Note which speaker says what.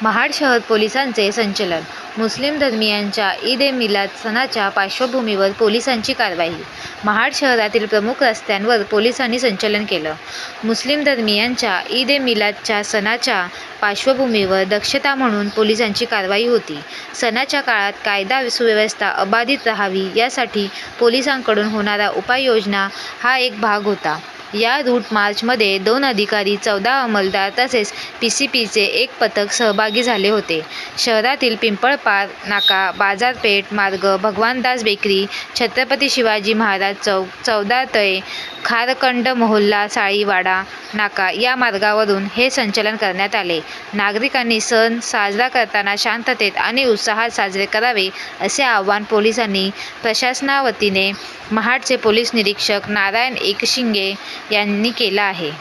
Speaker 1: महाड शहर पोलिसांचे संचलन. मुस्लिम धर्मीयांच्या ईद ए मिलाद सणाच्या पार्श्वभूमीवर पोलिसांची कारवाई. महाड शहरातील प्रमुख रस्त्यांवर पोलिसांनी संचलन केलं. मुस्लिम धर्मीयांच्या ईद ए मिलादच्या सणाच्या पार्श्वभूमीवर दक्षता म्हणून पोलिसांची कारवाई होती. सणाच्या काळात कायदा सुव्यवस्था अबाधित राहावी यासाठी पोलिसांकडून होणारा उपाययोजना हा एक भाग होता. या रूट मार्चमध्ये 2 अधिकारी, 14 अंमलदार तसेच PCPचे एक पथक सहभागी झाले होते. शहरातील पिंपळपार नाका, बाजारपेठ मार्ग, भगवानदास बेकरी, छत्रपती शिवाजी महाराज चौक, चौदार तळे, खारकंड मोहल्ला, साळीवाडा नाका या मार्गावरून हे संचलन करण्यात आले. नागरिकांनी सण साजरा करताना शांततेत आणि उत्साहात साजरे करावे असे आवाहन पोलिसांनी प्रशासनावतीने महाडचे पोलीस निरीक्षक नारायण एकशिंगे यांनी केलं आहे.